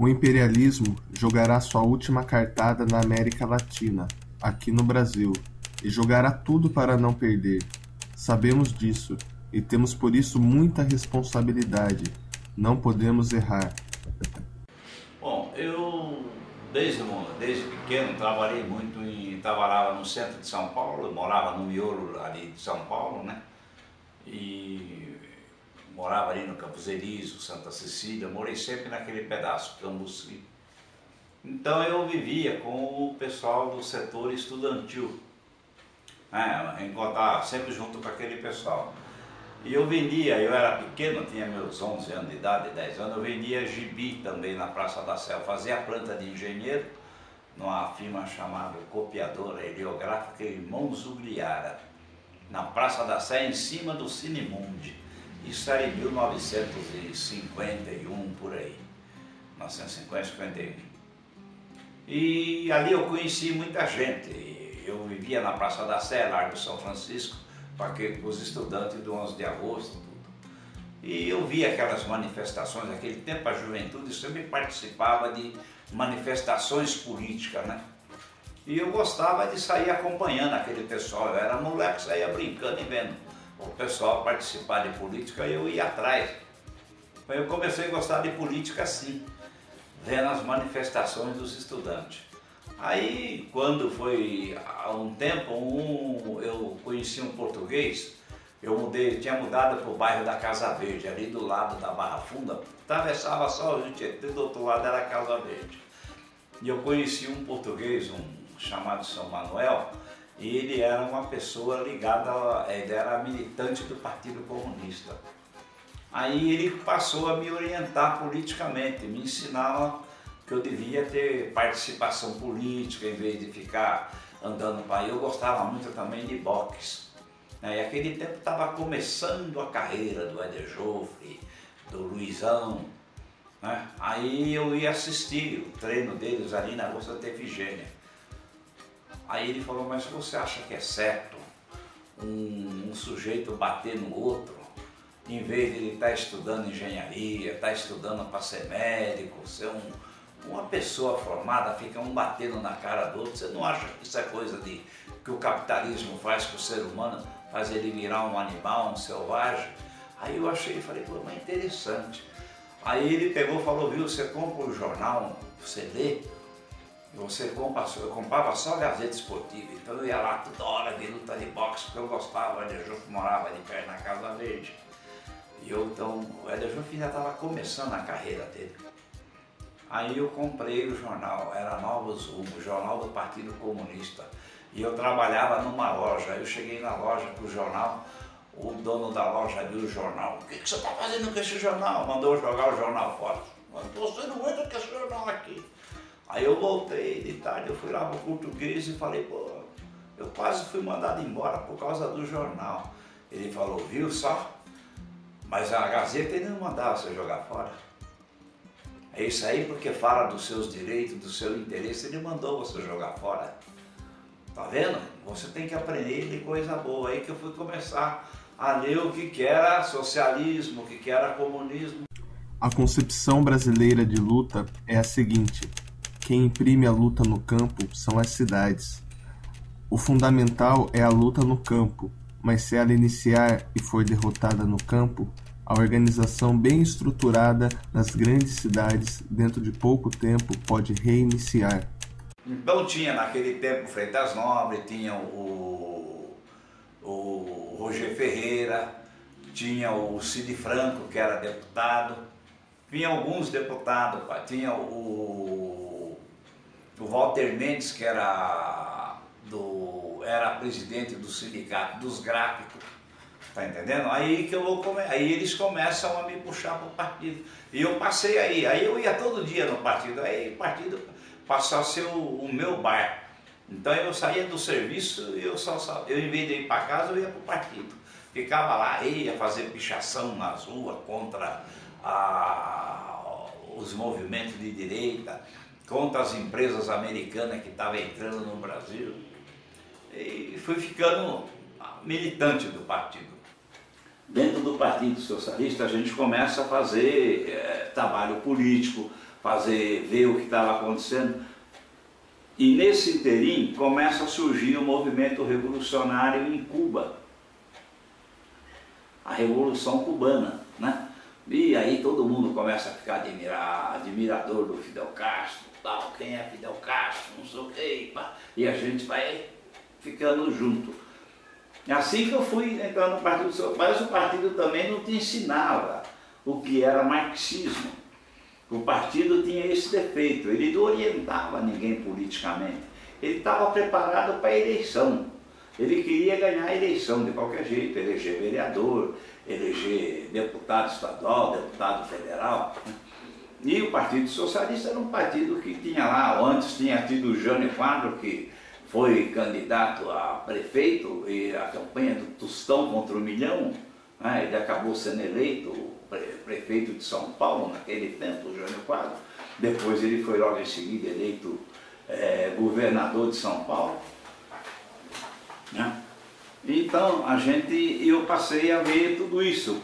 O imperialismo jogará sua última cartada na América Latina, aqui no Brasil, e jogará tudo para não perder. Sabemos disso, e temos por isso muita responsabilidade. Não podemos errar. Bom, eu desde pequeno trabalhava no centro de São Paulo, eu morava no miolo ali de São Paulo, né? E morava ali no Campos Elíseos, Santa Cecília, morei sempre naquele pedaço, Cambuci. Então eu vivia com o pessoal do setor estudantil, né? Encontrava sempre junto com aquele pessoal. E eu era pequeno, tinha meus 11 anos de idade, 10 anos, eu vendia gibi também na Praça da Sé. Eu fazia planta de engenheiro numa firma chamada Copiadora Heliográfica Irmãos Ugliara, na Praça da Sé, em cima do Cinemundi. Isso era em 1951, por aí, 1950, 51. E ali eu conheci muita gente. Eu vivia na Praça da Sé, Largo São Francisco, com os estudantes do 11 de agosto, tudo. E eu via aquelas manifestações, naquele tempo a juventude sempre participava de manifestações políticas, né? E eu gostava de sair acompanhando aquele pessoal. Eu era moleque, saía brincando e vendo o pessoal participar de política e eu ia atrás. Então eu comecei a gostar de política assim, vendo as manifestações dos estudantes. Aí, quando foi há um tempo, eu conheci um português, tinha mudado para o bairro da Casa Verde, ali do lado da Barra Funda, atravessava só o Rio Tietê, do outro lado era a Casa Verde. E eu conheci um português, chamado São Manuel, e ele era uma pessoa ligada, ele era militante do Partido Comunista. Aí ele passou a me orientar politicamente, me ensinava que eu devia ter participação política em vez de ficar andando para aí. Eu gostava muito também de boxe. E aquele tempo estava começando a carreira do Éder Joffre, do Luizão, né? Aí eu ia assistir o treino deles ali na Rua Santa Efigênia. Aí ele falou, mas você acha que é certo um sujeito bater no outro, em vez de ele estar estudando engenharia, estar estudando para ser médico, ser uma pessoa formada, fica um batendo na cara do outro? Você não acha que isso é coisa que o capitalismo faz com o ser humano, faz ele virar um animal, um selvagem? Aí eu achei, falei, pô, mas interessante. Aí ele pegou e falou, viu, você compra um jornal, você lê, eu comprava só Gazeta Esportiva, então eu ia lá toda hora de luta de boxe, porque eu gostava, o Éder Joffre morava ali perto na Casa Verde. E o Éder Joffre já estava começando a carreira dele. Aí eu comprei o jornal, era Novos Rumos, o jornal do Partido Comunista. E eu trabalhava numa loja, eu cheguei na loja com o jornal, o dono da loja viu o jornal. O que você está fazendo com esse jornal? Mandou jogar o jornal fora. Mas você não entra com esse jornal aqui. Aí eu voltei de tarde, eu fui lá para o português e falei, pô, eu quase fui mandado embora por causa do jornal. Ele falou, viu só? Mas a Gazeta ele não mandava você jogar fora. É isso aí porque fala dos seus direitos, do seu interesse, ele mandou você jogar fora. Tá vendo? Você tem que aprender de coisa boa. Aí que eu fui começar a ler o que era socialismo, o que era comunismo. A concepção brasileira de luta é a seguinte: quem imprime a luta no campo são as cidades. O fundamental é a luta no campo, mas se ela iniciar e for derrotada no campo, a organização bem estruturada nas grandes cidades, dentro de pouco tempo, pode reiniciar. Então tinha naquele tempo o Freitas Nobre, tinha o Roger Ferreira, tinha o Cid Franco, que era deputado, tinha alguns deputados, tinha o Walter Mendes, que era presidente do sindicato dos gráficos. Tá entendendo? Aí eles começam a me puxar para o partido. E eu passei aí eu ia todo dia no partido, aí o partido passou a ser o meu bar. Então eu saía do serviço e eu em vez de ir para casa, eu ia para o partido. Ficava lá, ia fazer pichação nas ruas contra os movimentos de direita, contra as empresas americanas que estavam entrando no Brasil. E fui ficando militante do partido. Dentro do Partido Socialista a gente começa a fazer trabalho político, ver o que estava acontecendo. E nesse interim começa a surgir o movimento revolucionário em Cuba, a Revolução Cubana, né? E aí todo mundo começa a ficar admirador do Fidel Castro, tal, quem é Fidel Castro, não sei o quê, e a gente vai ficando junto. É assim que eu fui entrando no Partido Socialista, mas o partido também não te ensinava o que era marxismo. O partido tinha esse defeito, ele não orientava ninguém politicamente, ele estava preparado para a eleição, ele queria ganhar a eleição de qualquer jeito, eleger vereador, eleger deputado estadual, deputado federal. E o Partido Socialista era um partido que tinha lá, antes tinha tido o Jânio Quadros, que foi candidato a prefeito, e a campanha do Tostão contra o Milhão, né? Ele acabou sendo eleito prefeito de São Paulo naquele tempo, o Jânio Quadros. Depois ele foi logo em seguida eleito governador de São Paulo, né? Então eu passei a ver tudo isso,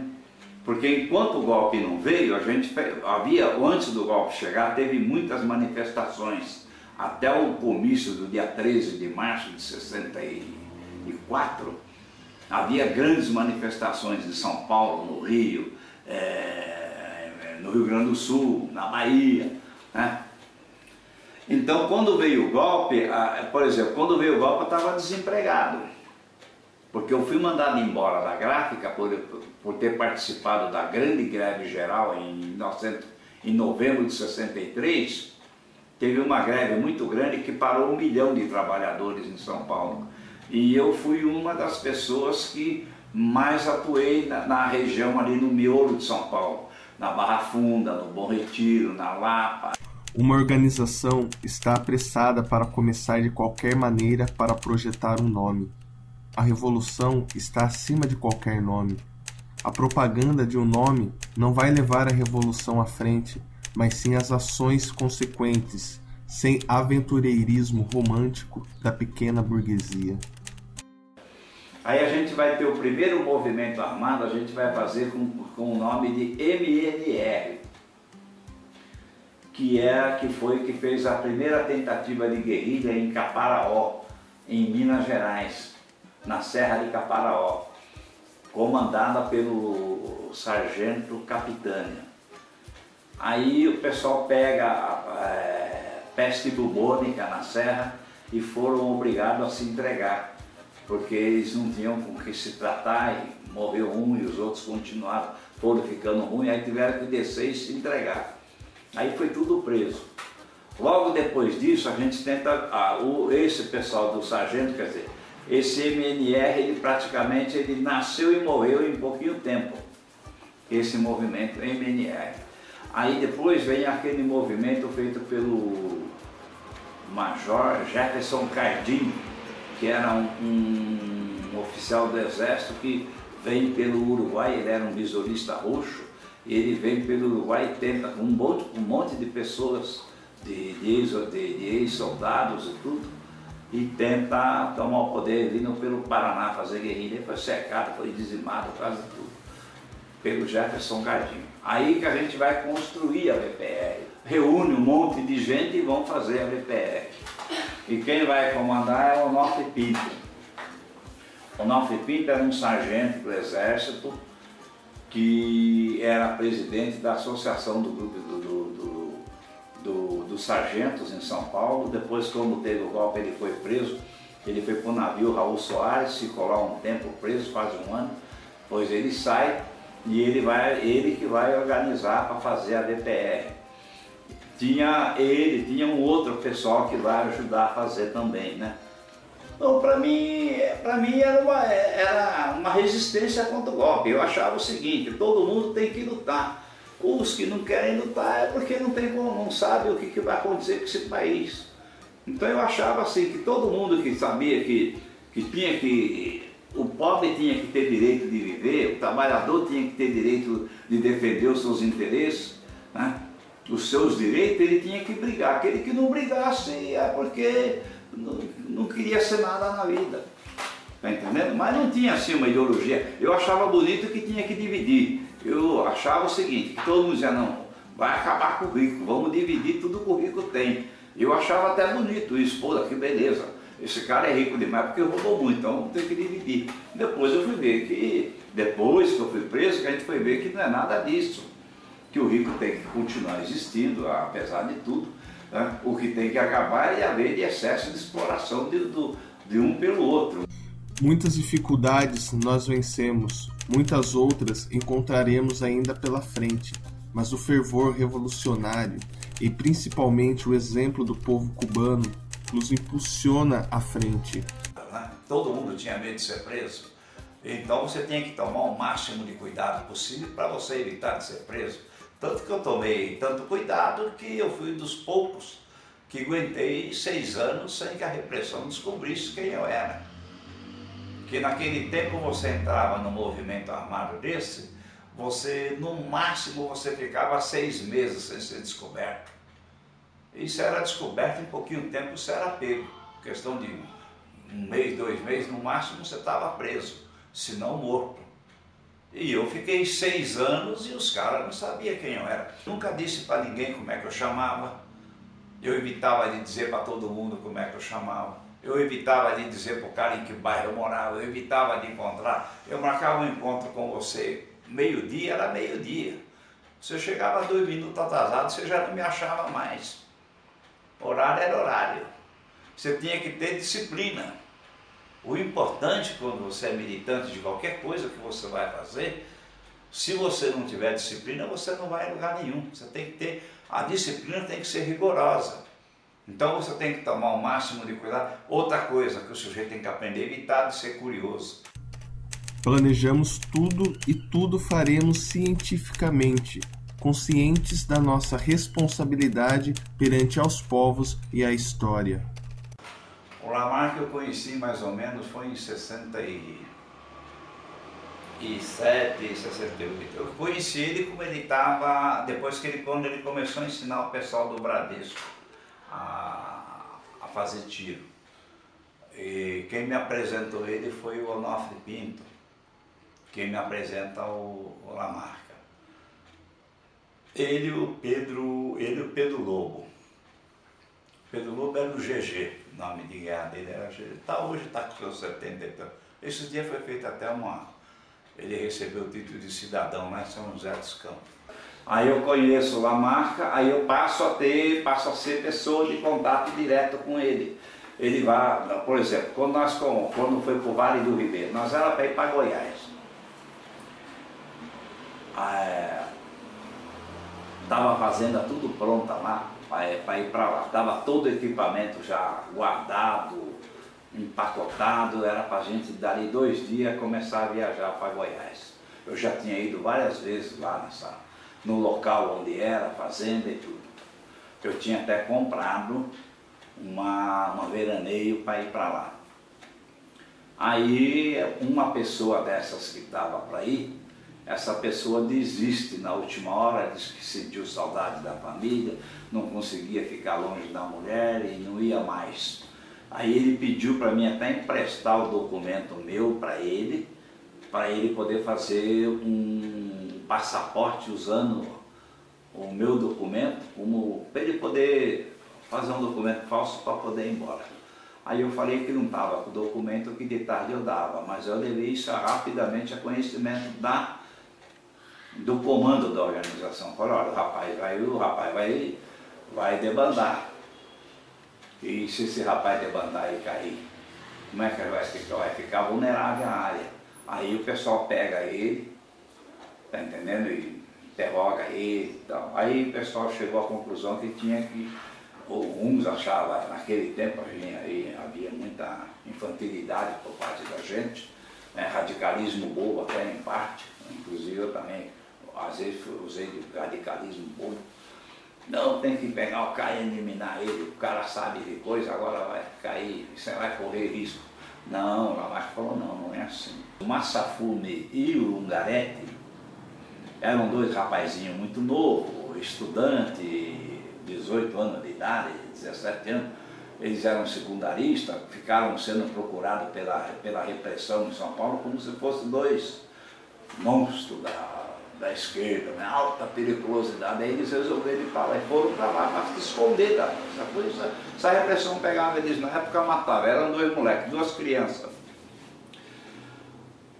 porque enquanto o golpe não veio, antes do golpe chegar, teve muitas manifestações. Até o comício do dia 13 de março de 64, havia grandes manifestações em São Paulo, no Rio, no Rio Grande do Sul, na Bahia, né? Então, quando veio o golpe, por exemplo, quando veio o golpe eu estava desempregado, porque eu fui mandado embora da gráfica por ter participado da grande greve geral em novembro de 63, teve uma greve muito grande que parou 1 milhão de trabalhadores em São Paulo. E eu fui uma das pessoas que mais atuei na região ali no miolo de São Paulo, na Barra Funda, no Bom Retiro, na Lapa. Uma organização está apressada para começar de qualquer maneira para projetar um nome. A revolução está acima de qualquer nome. A propaganda de um nome não vai levar a revolução à frente, mas sim as ações consequentes, sem aventureirismo romântico da pequena burguesia. Aí a gente vai ter o primeiro movimento armado, a gente vai fazer com o nome de MNR, que fez a primeira tentativa de guerrilha em Caparaó, em Minas Gerais, na Serra de Caparaó, comandada pelo sargento Capitânia. Aí o pessoal pega a peste bubônica na serra e foram obrigados a se entregar, porque eles não tinham com que se tratar, e morreu um e os outros continuaram, foram ficando ruins, aí tiveram que descer e se entregar. Aí foi tudo preso. Logo depois disso a gente tenta, esse pessoal do sargento, quer dizer, esse MNR, ele nasceu e morreu em pouquinho tempo, esse movimento MNR. Aí depois vem aquele movimento feito pelo Major Jefferson Cardim, que era um oficial do exército que vem pelo Uruguai, ele era um visorista roxo, e ele vem pelo Uruguai e tenta com um monte de pessoas, de ex-soldados e tudo, e tenta tomar o poder vindo pelo Paraná, fazer guerrilha. Ele foi cercado, foi dizimado, quase tudo, pelo Jefferson Cardim. Aí que a gente vai construir a VPR. Reúne um monte de gente e vão fazer a VPR. E quem vai comandar é o Onofre Pinto. O Onofre Pinto era um sargento do Exército que era presidente da associação do grupo dos sargentos em São Paulo. Depois, quando teve o golpe, ele foi preso. Ele foi para o navio Raul Soares, ficou lá um tempo preso, quase um ano. Depois ele sai e ele que vai organizar para fazer a VPR. Tinha um outro pessoal que vai ajudar a fazer também, né? Então, para mim era uma resistência contra o golpe. Eu achava o seguinte: todo mundo tem que lutar. Os que não querem lutar é porque não sabe o que vai acontecer com esse país. Então eu achava assim que todo mundo que sabia que o pobre tinha que ter direito de viver, o trabalhador tinha que ter direito de defender os seus interesses, né? Os seus direitos, ele tinha que brigar. Aquele que não brigasse é porque não queria ser nada na vida, tá entendendo? Mas não tinha assim uma ideologia. Eu achava bonito que tinha que dividir. Eu achava o seguinte, que todo mundo dizia, não, vai acabar com o rico, vamos dividir tudo que o rico tem. Eu achava até bonito isso, pô, que beleza, esse cara é rico demais porque roubou muito, então vamos ter que dividir. Depois eu fui ver que, depois que eu fui preso, que a gente foi ver que não é nada disso, que o rico tem que continuar existindo, apesar de tudo, né? O que tem que acabar é haver de excesso de exploração de um pelo outro. Muitas dificuldades nós vencemos, muitas outras encontraremos ainda pela frente, mas o fervor revolucionário e principalmente o exemplo do povo cubano nos impulsiona à frente. Todo mundo tinha medo de ser preso, então você tinha que tomar o máximo de cuidado possível para você evitar de ser preso. Tanto que eu tomei tanto cuidado que eu fui dos poucos que aguentei 6 anos sem que a repressão descobrisse quem eu era. Que naquele tempo você entrava no movimento armado desse, você no máximo você ficava 6 meses sem ser descoberto. Isso era descoberto em pouquinho tempo, isso era pego. Questão de 1 mês, 2 meses, no máximo você estava preso, se não morto. E eu fiquei 6 anos e os caras não sabiam quem eu era. Nunca disse para ninguém como é que eu chamava. Eu evitava de dizer para todo mundo como é que eu chamava. Eu evitava de dizer para o cara em que bairro eu morava. Eu evitava de encontrar. Eu marcava um encontro com você meio-dia, era meio-dia. Você chegava 2 minutos atrasado, você já não me achava mais. Horário era horário. Você tinha que ter disciplina. O importante quando você é militante de qualquer coisa que você vai fazer, se você não tiver disciplina, você não vai em lugar nenhum. Você tem que ter, a disciplina tem que ser rigorosa. Então você tem que tomar o máximo de cuidado. Outra coisa que o sujeito tem que aprender é evitar de ser curioso. Planejamos tudo e tudo faremos cientificamente, conscientes da nossa responsabilidade perante aos povos e a história. O Lamarck eu conheci mais ou menos, foi em 67, 68. Eu conheci ele como ele estava, depois que quando ele começou a ensinar o pessoal do Bradesco a fazer tiro. E quem me apresentou ele foi o Onofre Pinto, quem me apresenta o Lamarck. Ele e o Pedro Lobo. Pedro Lobo era do GG, o nome de guerra dele era GG. Hoje está com seus 70 e tal. Esse dia foi feito até ele recebeu o título de cidadão lá em São José dos Campos. Aí eu conheço o Lamarck, aí eu passo a ser pessoa de contato direto com ele. Ele vai, por exemplo, quando foi para o Vale do Ribeiro, nós era para ir para Goiás. Estava a fazenda tudo pronta lá, para ir para lá. Estava todo o equipamento já guardado, empacotado, era para a gente dali 2 dias começar a viajar para Goiás. Eu já tinha ido várias vezes lá no local onde era, a fazenda e tudo. Eu tinha até comprado uma veraneio para ir para lá. Aí uma pessoa dessas que estava para ir, essa pessoa desiste na última hora, diz que sentiu saudade da família, não conseguia ficar longe da mulher e não ia mais. Aí ele pediu para mim até emprestar o documento meu para ele poder fazer um passaporte usando o meu documento, para ele poder fazer um documento falso para poder ir embora. Aí eu falei que não estava com o documento, que de tarde eu dava, mas eu levei isso rapidamente a conhecimento do comando da organização. Falei, olha, o rapaz vai debandar. E se esse rapaz debandar e cair, como é que ele vai ficar? Vai ficar vulnerável à área. Aí o pessoal pega ele, tá entendendo? E interroga ele e tal. Aí o pessoal chegou à conclusão que tinha que, uns achavam, naquele tempo havia muita infantilidade por parte da gente, né? Radicalismo bobo até em parte, inclusive eu também, às vezes usei de radicalismo bobo. Não, tem que pegar o cara e eliminar ele, o cara sabe de coisa, agora vai cair, você vai correr risco. Não, o Lamarck falou, não é assim. O Massafume e o Ungaretti eram 2 rapazinhos muito novos, estudante, 18 anos de idade, 17 anos. Eles eram secundaristas, ficaram sendo procurados pela repressão em São Paulo como se fossem 2 monstros da esquerda, né? Alta periculosidade. Aí eles resolveram ir para lá e foram para lá para se esconder dessa coisa. Essa repressão pegava eles na época, matava. Eram 2 moleques, 2 crianças.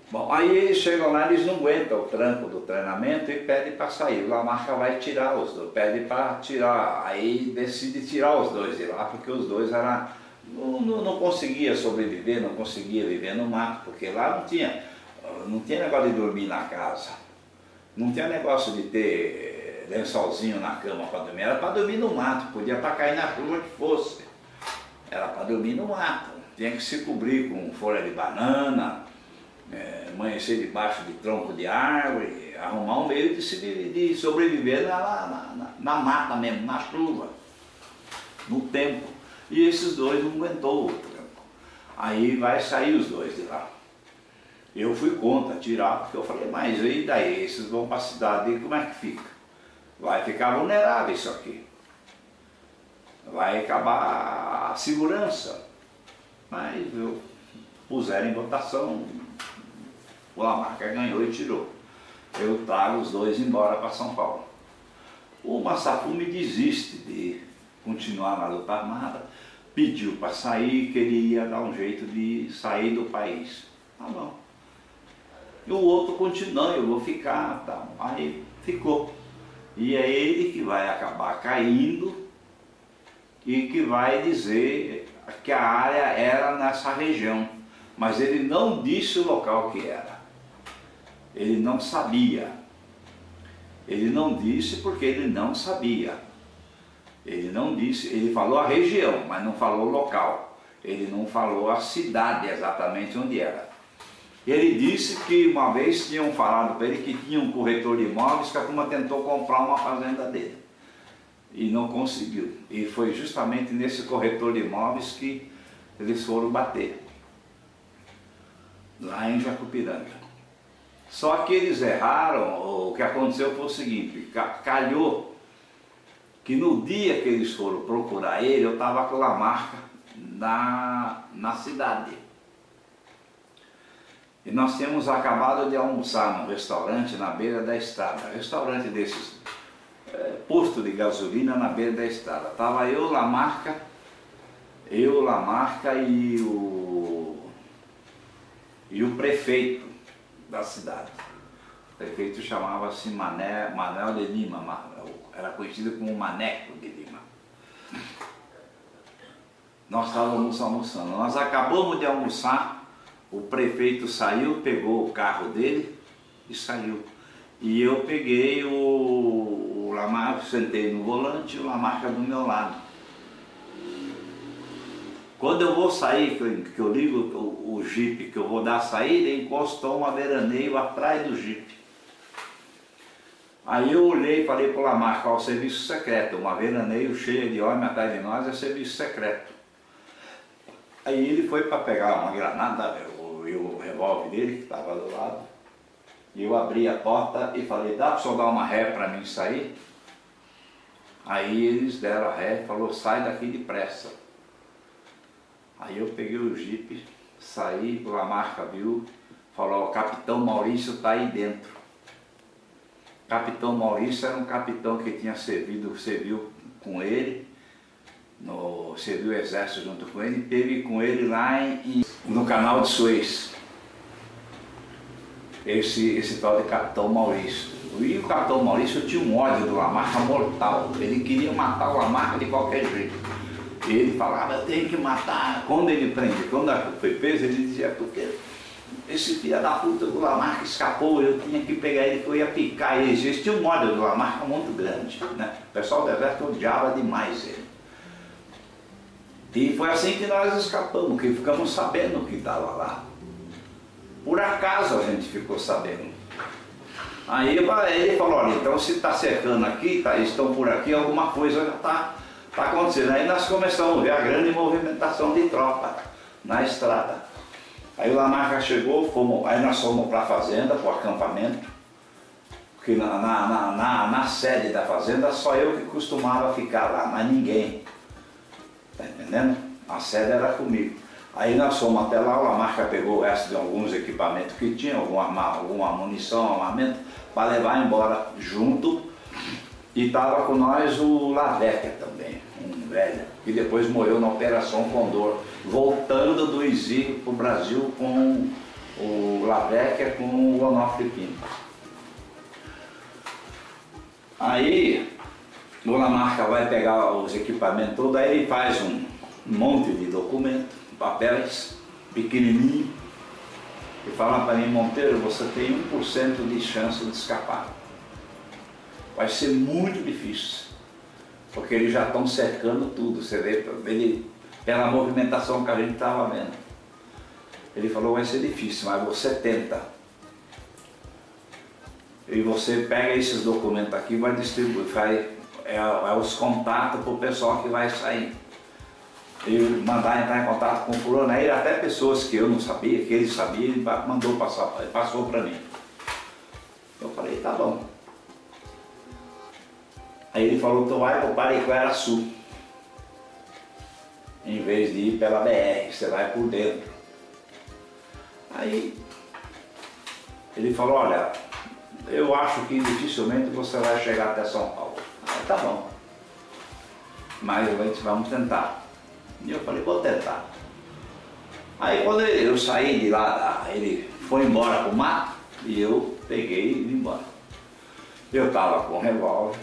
Bom, aí eles chegam lá, eles não aguentam o tranco do treinamento e pedem para sair. O Lamarca vai tirar os 2, pede para tirar, aí decide tirar os 2 de lá, porque os 2 eram, não conseguia sobreviver, não conseguia viver no mato, porque lá não tinha negócio de dormir na casa, não tinha negócio de ter lençolzinho na cama para dormir, era para dormir no mato, podia para cair na chuva que fosse, era para dormir no mato, tinha que se cobrir com folha de banana, amanhecer debaixo de tronco de árvore, arrumar um meio de sobreviver na mata mesmo, na chuva, no tempo. E esses 2 não aguentou o tranco. Aí vai sair os 2 de lá. Eu fui contra tirar, porque eu falei, mas e daí? Esses vão para a cidade, e como é que fica? Vai ficar vulnerável isso aqui. Vai acabar a segurança. Mas eu puseram em votação, o Lamarca ganhou e tirou. Eu trago os 2 embora para São Paulo. O Massafume desiste de continuar na luta armada, pediu para sair, queria dar um jeito de sair do país. Tá bom. E o outro continua, eu vou ficar, tá. Aí ficou. E é ele que vai acabar caindo e que vai dizer que a área era nessa região. Mas ele não disse o local que era. Ele não sabia. Ele não disse porque ele não sabia. Ele não disse, ele falou a região, mas não falou o local. Ele não falou a cidade exatamente onde era. Ele disse que uma vez tinham falado para ele que tinha um corretor de imóveis que a turma tentou comprar uma fazenda dele. E não conseguiu. E foi justamente nesse corretor de imóveis que eles foram bater. Lá em Jacupiranga. Só que eles erraram, o que aconteceu foi o seguinte, calhou que no dia que eles foram procurar ele, eu estava com a Lamarca na cidade. E nós tínhamos acabado de almoçar num restaurante na beira da estrada, restaurante desses, posto de gasolina na beira da estrada. Estava eu, Lamarca e o prefeito da cidade. O prefeito chamava-se Manuel de Lima, era conhecido como Maneco de Lima. Nós estávamos almoçando, nós acabamos de almoçar, o prefeito saiu, pegou o carro dele e saiu. E eu peguei o Lamarca, sentei no volante e o Lamarca do meu lado. Quando eu vou sair, que eu ligo o jipe, que eu vou dar a saída, encostou uma veraneio atrás do jipe. Aí eu olhei e falei para o Lamarca, o serviço secreto, uma veraneio cheia de homem atrás de nós é serviço secreto. Aí ele foi para pegar uma granada, e o revólver dele, que estava do lado, e eu abri a porta e falei, dá para o senhor dar uma ré para mim sair? Aí eles deram a ré e falou, sai daqui depressa. Aí eu peguei o jipe, saí, o Lamarca viu, falou, o capitão Maurício está aí dentro. Capitão Maurício era um capitão que tinha serviu com ele, serviu o exército junto com ele, e teve com ele lá no canal de Suez. Esse tal de Capitão Maurício. E o Capitão Maurício tinha um ódio do Lamarca mortal, ele queria matar o Lamarca de qualquer jeito. Ele falava, eu tenho que matar. Quando ele prendeu, quando foi preso, ele dizia, porque esse filho da puta do Lamarca escapou, eu tinha que pegar ele, que eu ia picar ele. Existia um ódio do Lamarca muito grande, né? O pessoal do exército odiava demais ele. E foi assim que nós escapamos, que ficamos sabendo que estava lá. Por acaso a gente ficou sabendo. Aí ele falou, olha, então se está cercando aqui, estão por aqui, alguma coisa já está acontecendo. Aí nós começamos a ver a grande movimentação de tropa na estrada. Aí o Lamarca chegou, aí nós fomos para a fazenda, para o acampamento, porque na sede da fazenda só eu que costumava ficar lá, mas ninguém. Tá entendendo? A sede era comigo. Aí nós fomos até lá, o Lamarca pegou o resto de alguns equipamentos que tinha, alguma munição, armamento, para levar embora junto. E estava com nós o Laveca também, um velho, que depois morreu na Operação Condor, voltando do exílio para o Brasil com o Laveca com o Onofre Pinto. Aí o Lamarca vai pegar os equipamentos todos, aí ele faz um monte de documento, papéis, pequenininho, e fala para mim: Monteiro, você tem 1% de chance de escapar. Vai ser muito difícil, porque eles já estão cercando tudo, você vê, pela movimentação que a gente estava vendo. Ele falou: vai ser difícil, mas você tenta. E você pega esses documentos aqui e vai distribuir, é os contatos para o pessoal que vai sair. E mandar entrar em contato com o fulano, aí até pessoas que eu não sabia, que ele sabia, ele passou para mim. Eu falei: tá bom. Aí ele falou: tu vai para o Pariquera-Açu, em vez de ir pela BR, você vai por dentro. Aí ele falou: olha, eu acho que dificilmente você vai chegar até São Paulo. Aí tá bom, mas vamos tentar. E eu falei: vou tentar. Aí quando eu saí de lá, ele foi embora pro mato e eu peguei e vim embora. Eu tava com o revólver.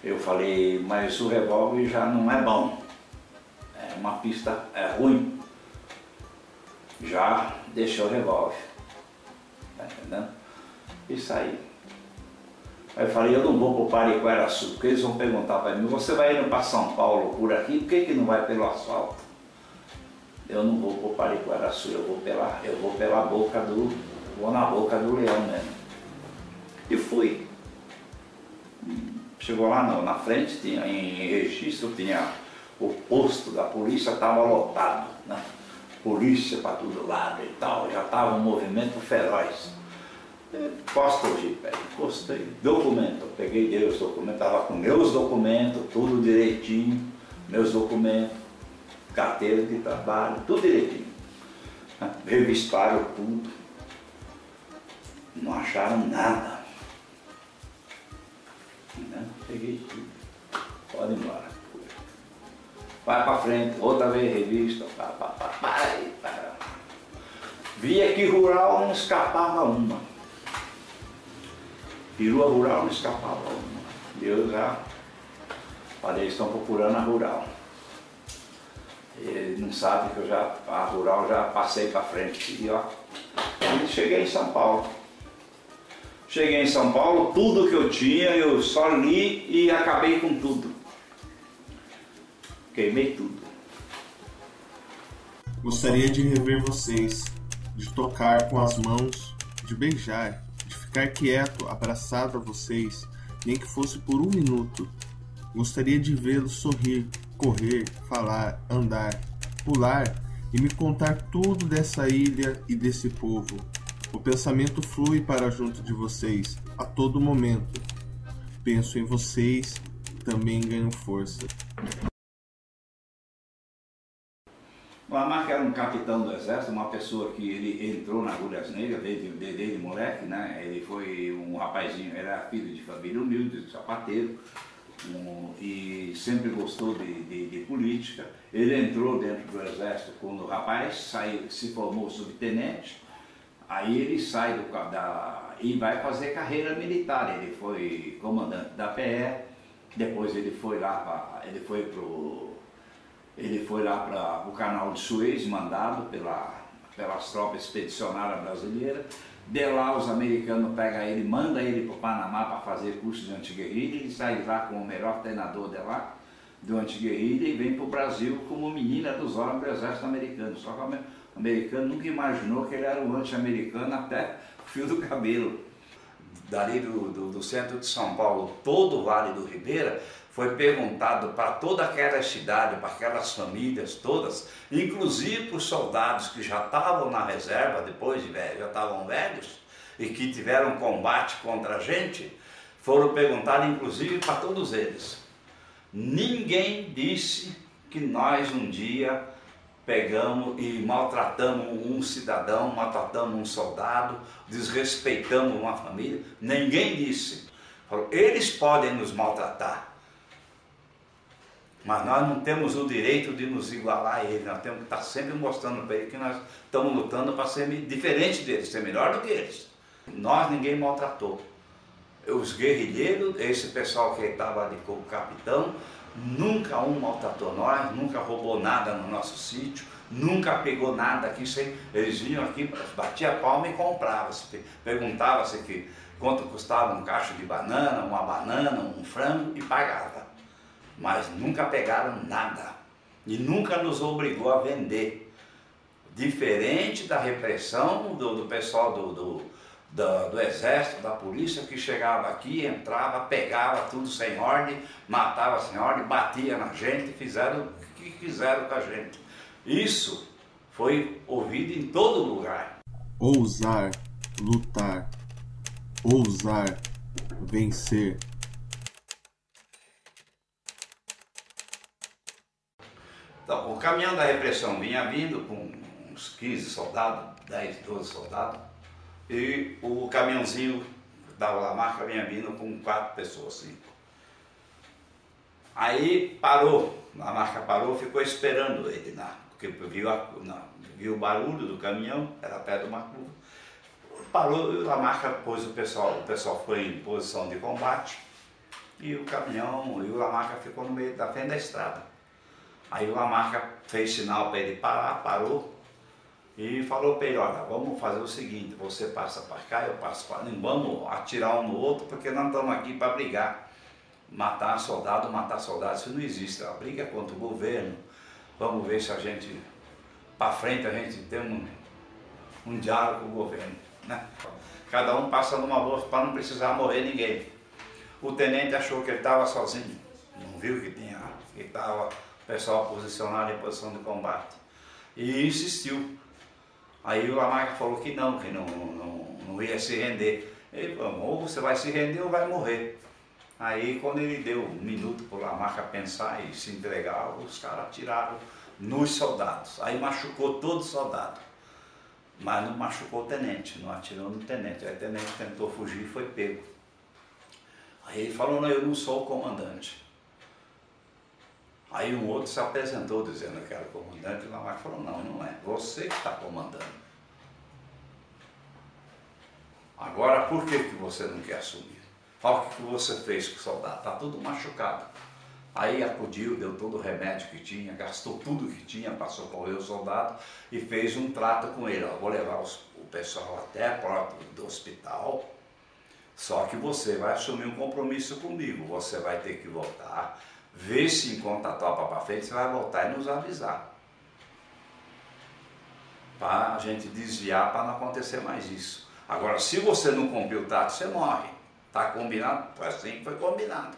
Eu falei: mas o revólver já não é bom, é uma pista, é ruim. Já deixei o revólver, tá entendendo? E saí. Aí eu falei: eu não vou para o Pariquera-Açu, porque eles vão perguntar para mim: você vai indo para São Paulo por aqui, por que não vai pelo asfalto? Eu não vou para o Pariquera-Açu, eu vou pela boca vou na boca do leão mesmo. E fui. Chegou lá na frente, tinha, em registro, tinha o posto da polícia, estava lotado, né? Polícia para todo lado e tal, já estava um movimento feroz. Posta o jipe, postei, documento, peguei os documentos, estava com meus documentos, tudo direitinho, meus documentos, carteira de trabalho, tudo direitinho. Revistaram tudo, não acharam nada. Peguei tudo, pode ir embora. Vai para frente, outra vez revista, via que rural não escapava uma. Perua rural não escapava uma. E eu já falei: estão procurando a rural. Ele não sabe que a rural já passei para frente. E ó, cheguei em São Paulo. Cheguei em São Paulo, tudo que eu tinha, eu só li e acabei com tudo. Queimei tudo. Gostaria de rever vocês, de tocar com as mãos, de beijar, de ficar quieto, abraçado a vocês, nem que fosse por 1 minuto. Gostaria de vê-los sorrir, correr, falar, andar, pular e me contar tudo dessa ilha e desse povo. O pensamento flui para junto de vocês, a todo momento. Penso em vocês e também ganho força. O Lamarca era um capitão do exército, uma pessoa que ele entrou na Agulhas Negras desde moleque, né? Ele foi um rapazinho, ele era filho de família humilde, de sapateiro, e sempre gostou de política. Ele entrou dentro do exército quando o rapaz saiu, se formou subtenente. Aí ele sai e vai fazer carreira militar. Ele foi comandante da PE, depois ele foi lá para o canal de Suez, mandado pelas tropas expedicionárias brasileiras. De lá os americanos pegam ele, mandam ele para o Panamá para fazer curso de antiguerrilha. Ele sai lá como o melhor treinador de lá, do antiguerrilha, e vem para o Brasil como menina dos olhos do exército americano. Só que o americano nunca imaginou que ele era um anti-americano até o fio do cabelo. Dali do centro de São Paulo, todo o Vale do Ribeira, foi perguntado para toda aquela cidade, para aquelas famílias todas, inclusive para os soldados que já estavam na reserva, depois de velho, já estavam velhos, e que tiveram combate contra a gente, foram perguntados inclusive para todos eles. Ninguém disse que nós um dia pegamos e maltratamos um cidadão, maltratamos um soldado, desrespeitamos uma família. Ninguém disse. Falou, eles podem nos maltratar, mas nós não temos o direito de nos igualar a eles. Nós temos que estar sempre mostrando para eles que nós estamos lutando para ser diferente deles, ser melhor do que eles. Nós ninguém maltratou. Os guerrilheiros, esse pessoal que estava ali como capitão, nunca um maltratou nós, nunca roubou nada no nosso sítio, nunca pegou nada aqui sem. Eles vinham aqui, batia a palma e compravam. Perguntava-se quanto custava um cacho de banana, uma banana, um frango e pagava. Mas nunca pegaram nada e nunca nos obrigou a vender. Diferente da repressão do pessoal do exército, da polícia, que chegava aqui, entrava, pegava tudo sem ordem, matava sem ordem, batia na gente, fizeram o que quiseram com a gente. Isso foi ouvido em todo lugar. Ousar, lutar, ousar, vencer. Então, o caminhão da repressão vinha vindo com uns 15 soldados, 10, 12 soldados, e o caminhãozinho da Lamarca vinha vindo com 4 pessoas, 5. Aí parou, a Lamarca parou, ficou esperando ele lá, porque viu o barulho do caminhão, era perto de uma curva. Parou e o Lamarca pôs o pessoal foi em posição de combate, e o caminhão, e o Lamarca ficou no meio da frente da estrada. Aí o Lamarca fez sinal para ele parar, parou e falou para ele, olha, vamos fazer o seguinte, você passa para cá, eu passo para lá, não vamos atirar um no outro, porque nós estamos aqui para brigar. Matar soldado, isso não existe, a briga é contra o governo. Vamos ver se a gente, para frente, a gente tem um diálogo com o governo, né? Cada um passa numa boa para não precisar morrer ninguém. O tenente achou que ele estava sozinho, não viu que estava o pessoal posicionado em posição de combate, e insistiu. Aí o Lamarca falou que não ia se render. Ele falou, ou você vai se render ou vai morrer. Aí quando ele deu um minuto para o Lamarca pensar e se entregar, os caras atiraram nos soldados. Aí machucou todo soldado, mas não machucou o tenente, não atirou no tenente. Aí o tenente tentou fugir e foi pego. Aí ele falou, não, eu não sou o comandante. Aí um outro se apresentou dizendo que era o comandante, e o Lamarca falou, não é, você que está comandando. Agora, por que você não quer assumir? Olha o que você fez com o soldado, está tudo machucado. Aí acudiu, deu todo o remédio que tinha, gastou tudo que tinha para socorrer o soldado e fez um trato com ele. Ó, vou levar o pessoal até a porta do hospital, só que você vai assumir um compromisso comigo, você vai ter que voltar, ver se encontra a tropa para frente, você vai voltar e nos avisar. Para a gente desviar, para não acontecer mais isso. Agora, se você não cumprir o trato, você morre. Está combinado? Foi assim que foi combinado.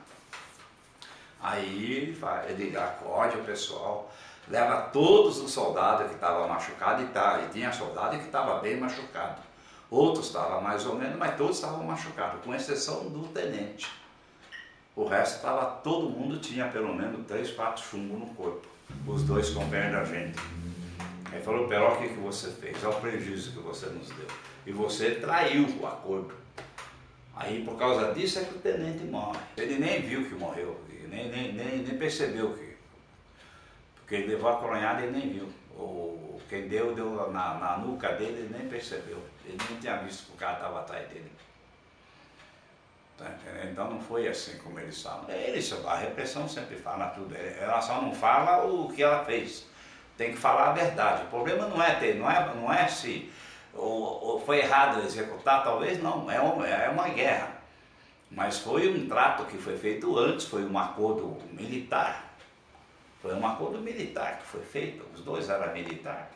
Aí ele acode o pessoal, leva todos os soldados que estavam machucados e tinha soldado que estava bem machucado. Outros estavam mais ou menos, mas todos estavam machucados, com exceção do tenente. O resto todo mundo tinha pelo menos 3, 4 chumbos no corpo, os 2 companheiros da gente. Aí falou, Peró, o que você fez? Olha o prejuízo que você nos deu. E você traiu o acordo. Aí por causa disso é que o tenente morre. Ele nem viu que morreu, nem percebeu que. Porque ele levou a coronhada e ele nem viu. Quem deu na nuca dele, ele nem percebeu. Ele nem tinha visto que o cara estava atrás dele. Tá entendendo? Então não foi assim como eles falam. A repressão sempre fala tudo. Ela só não fala o que ela fez. Tem que falar a verdade. O problema não é se ou foi errado executar, talvez não. É uma guerra. Mas foi um trato que foi feito antes, foi um acordo militar. Foi um acordo militar que foi feito, os dois eram militares,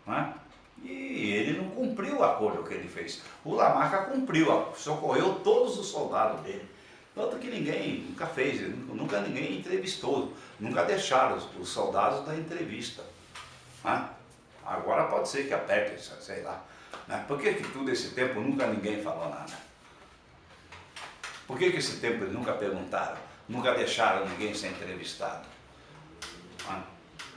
né? E ele não cumpriu o acordo que ele fez. O Lamarca cumpriu, socorreu todos os soldados dele. Tanto que ninguém nunca fez, nunca ninguém entrevistou, nunca deixaram os soldados da entrevista, né? Agora pode ser que aperte, sei lá. Né? Por que todo esse tempo nunca ninguém falou nada? Por que esse tempo eles nunca perguntaram, nunca deixaram ninguém ser entrevistado?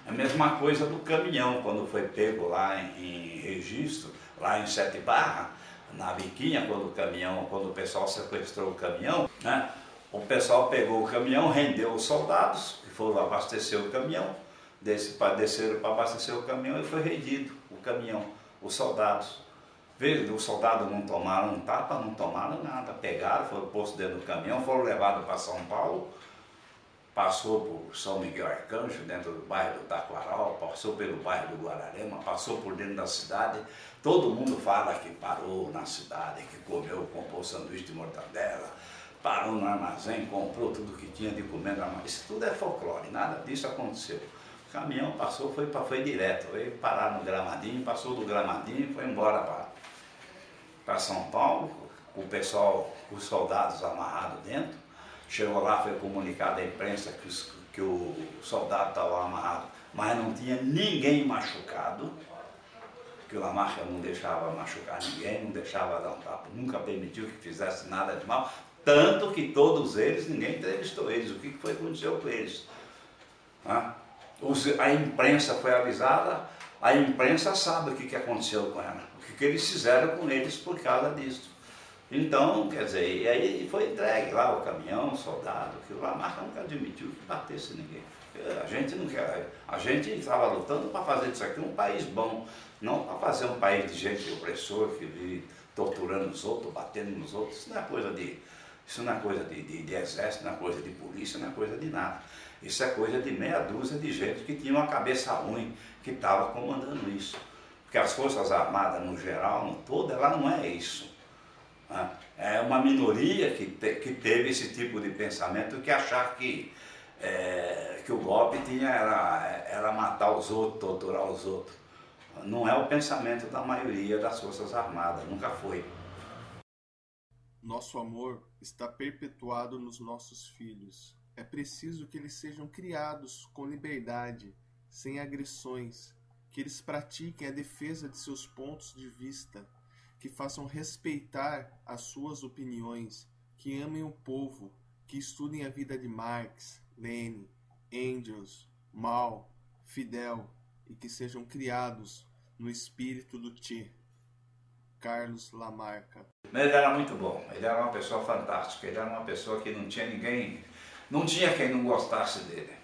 É a mesma coisa do caminhão, quando foi pego lá em registro, lá em Sete Barra, na Biquinha, quando o pessoal sequestrou o caminhão, né? O pessoal pegou o caminhão, rendeu os soldados, que foram abastecer o caminhão, desceram para abastecer o caminhão e foi rendido o caminhão, os soldados. Veja, os soldados não tomaram um tapa, não tomaram nada, pegaram, foram postos dentro do caminhão, foram levados para São Paulo, passou por São Miguel Arcanjo, dentro do bairro do Taquaral, passou pelo bairro do Guararema, passou por dentro da cidade. Todo mundo fala que parou na cidade, que comeu, comprou sanduíche de mortadela, parou no armazém, comprou tudo que tinha de comer no armazém. Isso tudo é folclore, nada disso aconteceu. O caminhão passou, foi direto, veio parar no Gramadinho, passou do Gramadinho e foi embora para São Paulo, o pessoal, os soldados amarrados dentro. Chegou lá, foi comunicado à imprensa que o soldado estava amarrado, mas não tinha ninguém machucado, que o Lamarca não deixava machucar ninguém, não deixava dar um tapa, nunca permitiu que fizesse nada de mal, tanto que todos eles, ninguém entrevistou eles, o que foi que aconteceu com eles. A imprensa foi avisada, a imprensa sabe o que aconteceu com ela, o que eles fizeram com eles por causa disso. Então, quer dizer, e aí foi entregue lá o caminhão, o soldado, que o Lamarca nunca admitiu que batesse ninguém. A gente não quer, a gente estava lutando para fazer disso aqui um país bom, não para fazer um país de gente opressor, que vive torturando os outros, batendo nos outros. Isso não é coisa de exército, não é coisa de polícia, não é coisa de nada. Isso é coisa de meia dúzia de gente que tinha uma cabeça ruim, que estava comandando isso. Porque as Forças Armadas, no geral, no todo, ela não é isso. É uma minoria que teve esse tipo de pensamento, que achar que o golpe era matar os outros, torturar os outros. Não é o pensamento da maioria das Forças Armadas, nunca foi. Nosso amor está perpetuado nos nossos filhos. É preciso que eles sejam criados com liberdade, sem agressões, que eles pratiquem a defesa de seus pontos de vista, que façam respeitar as suas opiniões, que amem o povo, que estudem a vida de Marx, Lenin, Engels, Mao, Fidel e que sejam criados no espírito do Che. Carlos Lamarca. Ele era muito bom, ele era uma pessoa fantástica, ele era uma pessoa que não tinha quem não gostasse dele.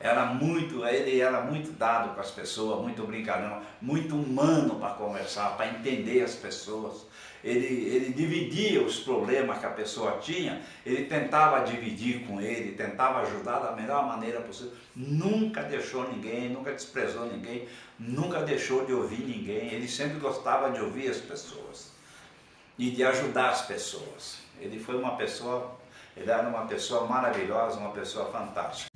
Ele era muito dado com as pessoas, muito brincalhão, muito humano para conversar, para entender as pessoas. Ele dividia os problemas que a pessoa tinha, ele tentava dividir com ele, tentava ajudar da melhor maneira possível. Nunca deixou ninguém, nunca desprezou ninguém, nunca deixou de ouvir ninguém. Ele sempre gostava de ouvir as pessoas e de ajudar as pessoas. Ele era uma pessoa maravilhosa, uma pessoa fantástica.